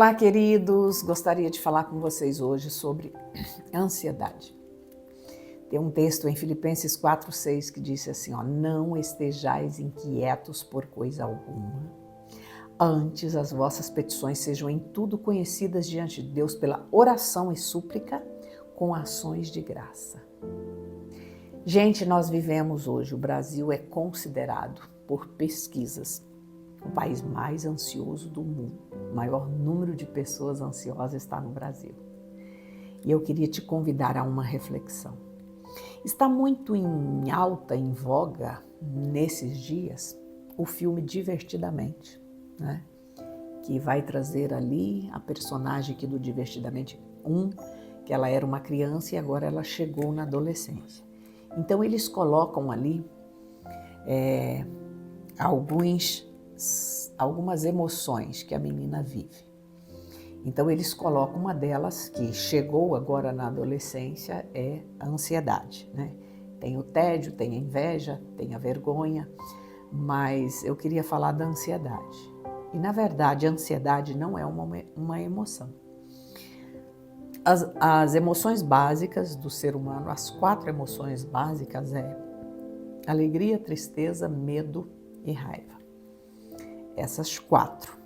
Olá, queridos! Gostaria de falar com vocês hoje sobre ansiedade. Tem um texto em Filipenses 4:6 que diz assim, não estejais inquietos por coisa alguma. Antes as vossas petições sejam em tudo conhecidas diante de Deus pela oração e súplica com ações de graça. Gente, nós vivemos hoje, o Brasil é considerado por pesquisas o país mais ansioso do mundo. O maior número de pessoas ansiosas está no Brasil. E eu queria te convidar a uma reflexão. Está muito em alta, em voga, nesses dias, o filme Divertidamente, né? Que vai trazer ali a personagem aqui do Divertidamente 1, que ela era uma criança e agora ela chegou na adolescência. Então eles colocam ali algumas emoções que a menina vive. Então eles colocam uma delas, que chegou agora na adolescência, é a ansiedade, né? Tem o tédio, tem a inveja, tem a vergonha, mas eu queria falar da ansiedade. E na verdade a ansiedade não é uma emoção. As emoções básicas do ser humano, as 4 emoções básicas é alegria, tristeza, medo e raiva. Essas 4.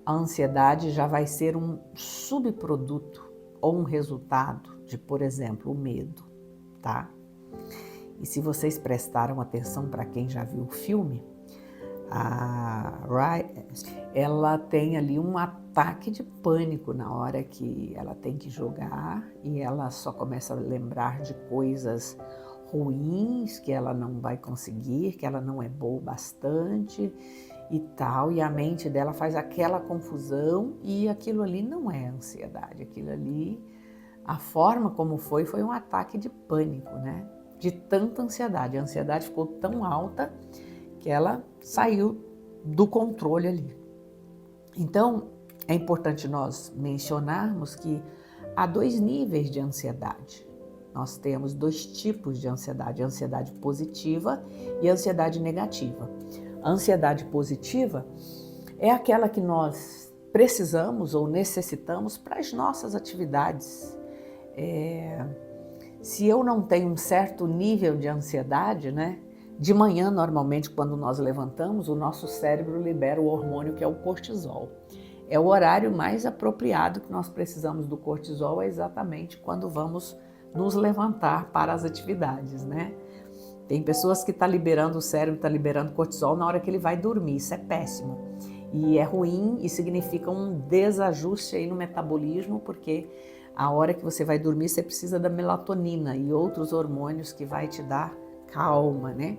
A ansiedade já vai ser um subproduto ou um resultado de, por exemplo, o medo, tá? E se vocês prestaram atenção, para quem já viu o filme, ela tem ali um ataque de pânico na hora que ela tem que jogar e ela só começa a lembrar de coisas ruins, que ela não vai conseguir, que ela não é boa o bastante e tal, e a mente dela faz aquela confusão e aquilo ali não é ansiedade, aquilo ali, a forma como foi um ataque de pânico, né? De tanta ansiedade, a ansiedade ficou tão alta que ela saiu do controle ali. Então, é importante nós mencionarmos que há 2 níveis de ansiedade. Nós temos 2 tipos de ansiedade, a ansiedade positiva e a ansiedade negativa. A ansiedade positiva é aquela que nós precisamos ou necessitamos para as nossas atividades. Se eu não tenho um certo nível de ansiedade, né? De manhã, normalmente, quando nós levantamos, o nosso cérebro libera o hormônio que é o cortisol. É o horário mais apropriado que nós precisamos do cortisol, é exatamente quando vamos nos levantar para as atividades, né? Tem pessoas que o cérebro está liberando cortisol na hora que ele vai dormir, isso é péssimo. E é ruim e significa um desajuste aí no metabolismo, porque a hora que você vai dormir você precisa da melatonina e outros hormônios que vai te dar calma, né?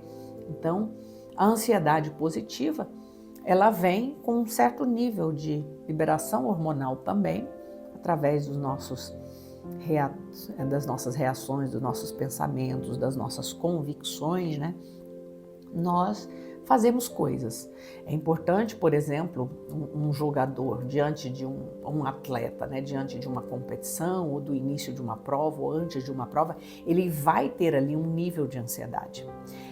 Então, a ansiedade positiva, ela vem com um certo nível de liberação hormonal também, através das nossas reações, dos nossos pensamentos, das nossas convicções, né? Nós fazemos coisas. É importante, por exemplo, um jogador diante de um atleta, né? Diante de uma competição ou do início de uma prova ou antes de uma prova, ele vai ter ali um nível de ansiedade.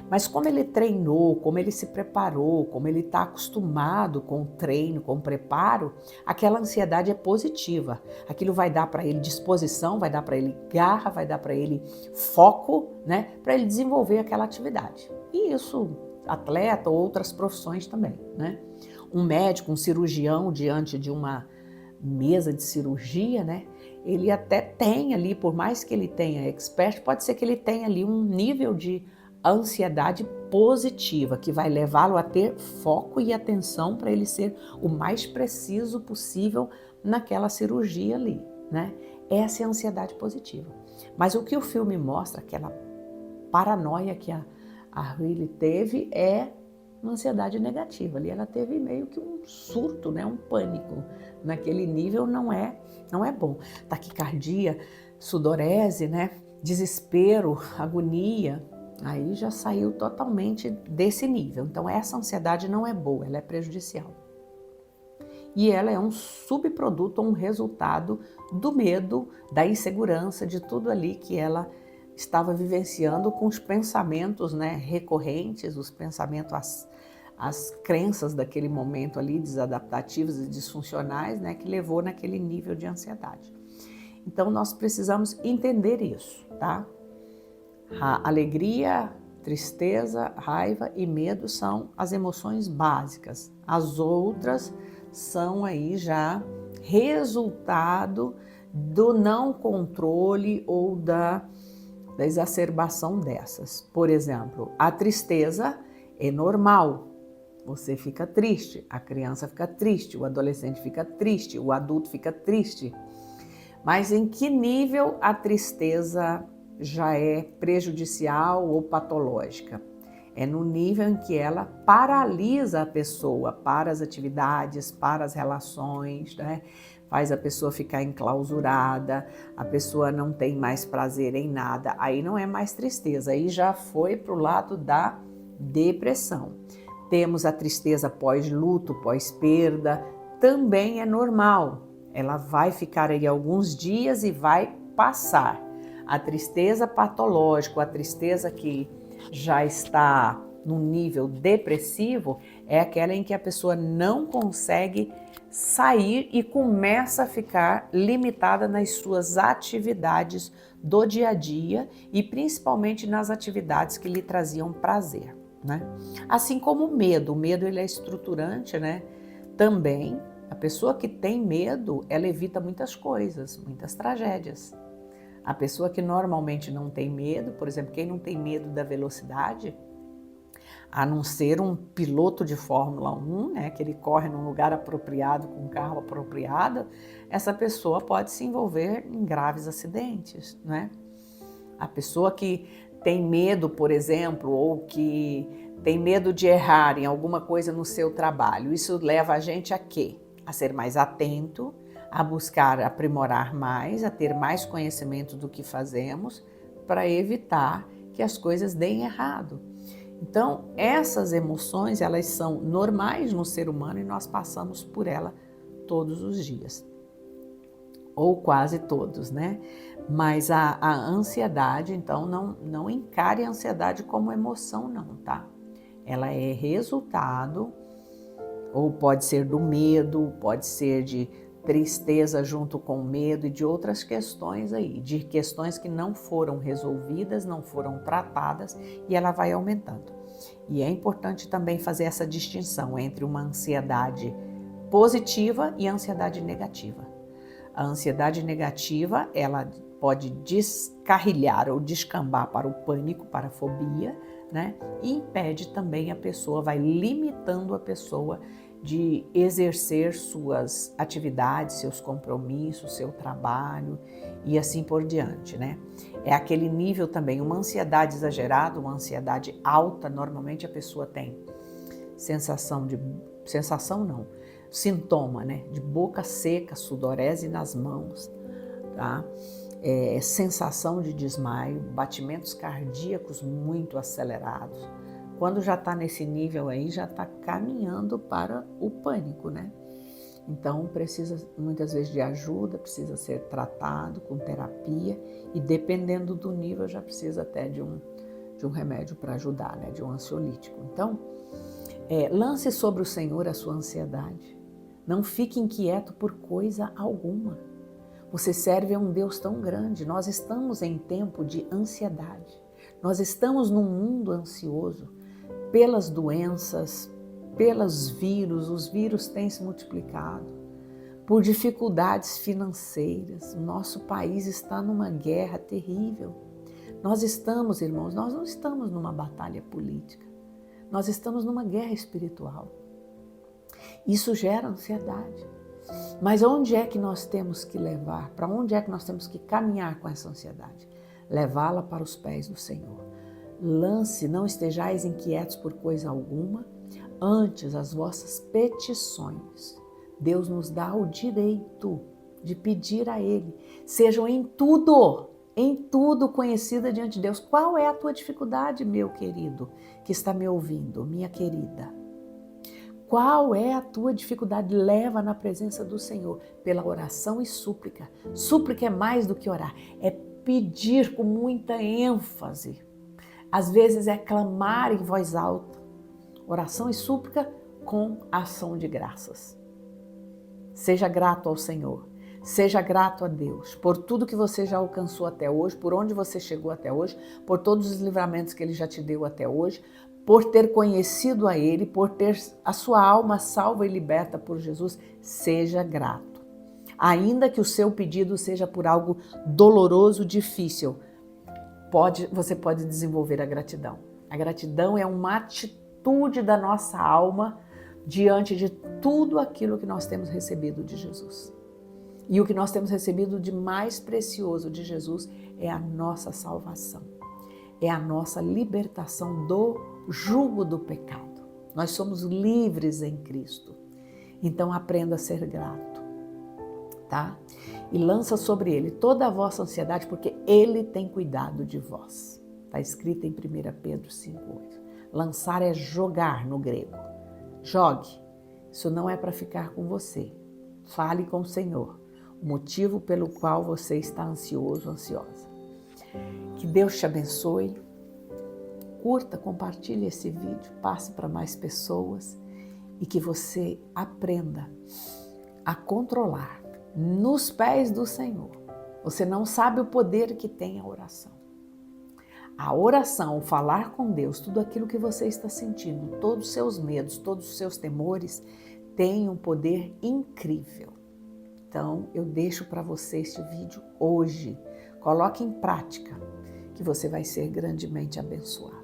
Mas como ele treinou, como ele se preparou, como ele está acostumado com o treino, com o preparo, aquela ansiedade é positiva. Aquilo vai dar para ele disposição, vai dar para ele garra, vai dar para ele foco, né? Para ele desenvolver aquela atividade. E isso, atleta ou outras profissões também, né? Um médico, um cirurgião diante de uma mesa de cirurgia, né? Ele até tem ali, por mais que ele tenha expert, pode ser que ele tenha ali um nível de ansiedade positiva, que vai levá-lo a ter foco e atenção para ele ser o mais preciso possível naquela cirurgia ali, né? Essa é a ansiedade positiva. Mas o que o filme mostra, aquela paranoia que a Riley teve, é uma ansiedade negativa. Ali ela teve meio que um surto, né? Um pânico. Naquele nível não é bom. Taquicardia, sudorese, né? Desespero, agonia. Aí já saiu totalmente desse nível. Então essa ansiedade não é boa, ela é prejudicial. E ela é um subproduto, um resultado do medo, da insegurança, de tudo ali que ela estava vivenciando com os pensamentos, né, recorrentes, os pensamentos as crenças daquele momento ali, desadaptativas e disfuncionais, né, que levou naquele nível de ansiedade. Então, nós precisamos entender isso, tá? A alegria, tristeza, raiva e medo são as emoções básicas. As outras são aí já resultado do não controle ou da exacerbação dessas. Por exemplo, a tristeza é normal. Você fica triste, a criança fica triste, o adolescente fica triste, o adulto fica triste. Mas em que nível a tristeza já é prejudicial ou patológica? É no nível em que ela paralisa a pessoa para as atividades, para as relações, né? Faz a pessoa ficar enclausurada, a pessoa não tem mais prazer em nada. Aí não é mais tristeza, aí já foi para o lado da depressão. Temos a tristeza pós-luto, pós-perda, também é normal. Ela vai ficar aí alguns dias e vai passar. A tristeza patológica, a tristeza que já está num nível depressivo, é aquela em que a pessoa não consegue sair e começa a ficar limitada nas suas atividades do dia a dia e principalmente nas atividades que lhe traziam prazer, né? Assim como o medo ele é estruturante, né? Também a pessoa que tem medo, ela evita muitas coisas, muitas tragédias. A pessoa que normalmente não tem medo, por exemplo, quem não tem medo da velocidade, a não ser um piloto de Fórmula 1, né, que ele corre num lugar apropriado, com um carro apropriado, essa pessoa pode se envolver em graves acidentes, né? A pessoa que tem medo, por exemplo, ou que tem medo de errar em alguma coisa no seu trabalho, isso leva a gente a quê? A ser mais atento, a buscar aprimorar mais, a ter mais conhecimento do que fazemos para evitar que as coisas deem errado. Então, essas emoções, elas são normais no ser humano e nós passamos por ela todos os dias. Ou quase todos, né? Mas a ansiedade, então, não encare a ansiedade como emoção, não, tá? Ela é resultado, ou pode ser do medo, pode ser de tristeza junto com medo e de outras questões aí, de questões que não foram resolvidas, não foram tratadas e ela vai aumentando. E é importante também fazer essa distinção entre uma ansiedade positiva e a ansiedade negativa. A ansiedade negativa, ela pode descarrilhar ou descambar para o pânico, para a fobia, né? E impede também a pessoa, vai limitando a pessoa de exercer suas atividades, seus compromissos, seu trabalho e assim por diante, né? É aquele nível também, uma ansiedade exagerada, uma ansiedade alta, normalmente a pessoa tem sintoma, né? De boca seca, sudorese nas mãos, tá? Sensação de desmaio, batimentos cardíacos muito acelerados. Quando já está nesse nível aí, já está caminhando para o pânico, né? Então, precisa muitas vezes de ajuda, precisa ser tratado com terapia e dependendo do nível, já precisa até de um remédio para ajudar, né? De um ansiolítico. Então, lance sobre o Senhor a sua ansiedade. Não fique inquieto por coisa alguma. Você serve a um Deus tão grande. Nós estamos em tempo de ansiedade. Nós estamos num mundo ansioso pelas doenças, pelos vírus. Os vírus têm se multiplicado. Por dificuldades financeiras. O nosso país está numa guerra terrível. Nós estamos, irmãos, nós não estamos numa batalha política. Nós estamos numa guerra espiritual. Isso gera ansiedade. Mas onde é que nós temos que levar? Para onde é que nós temos que caminhar com essa ansiedade? Levá-la para os pés do Senhor. Lance, não estejais inquietos por coisa alguma, antes as vossas petições. Deus nos dá o direito de pedir a Ele. Sejam em tudo conhecida diante de Deus. Qual é a tua dificuldade, meu querido, que está me ouvindo, minha querida? Qual é a tua dificuldade? Leva na presença do Senhor, pela oração e súplica. Súplica é mais do que orar, é pedir com muita ênfase. Às vezes é clamar em voz alta, Oração e súplica com ação de graças. Seja grato ao Senhor. Seja grato a Deus por tudo que você já alcançou até hoje, por onde você chegou até hoje, por todos os livramentos que Ele já te deu até hoje, por ter conhecido a Ele, por ter a sua alma salva e liberta por Jesus. Seja grato. Ainda que o seu pedido seja por algo doloroso, difícil, você pode desenvolver a gratidão. A gratidão é uma atitude da nossa alma diante de tudo aquilo que nós temos recebido de Jesus. E o que nós temos recebido de mais precioso de Jesus é a nossa salvação, é a nossa libertação do jugo do pecado. Nós somos livres em Cristo. Então aprenda a ser grato, tá? E lança sobre Ele toda a vossa ansiedade, porque Ele tem cuidado de vós. Está escrito em 1 Pedro 5,8. Lançar é jogar no grego. Jogue. Isso não é para ficar com você. Fale com o Senhor. O motivo pelo qual você está ansioso, ansiosa. Que Deus te abençoe. Curta, compartilhe esse vídeo, passe para mais pessoas e que você aprenda a controlar nos pés do Senhor. Você não sabe o poder que tem a oração. A oração, o falar com Deus, tudo aquilo que você está sentindo, todos os seus medos, todos os seus temores, tem um poder incrível. Então, eu deixo para você este vídeo hoje. Coloque em prática, que você vai ser grandemente abençoado.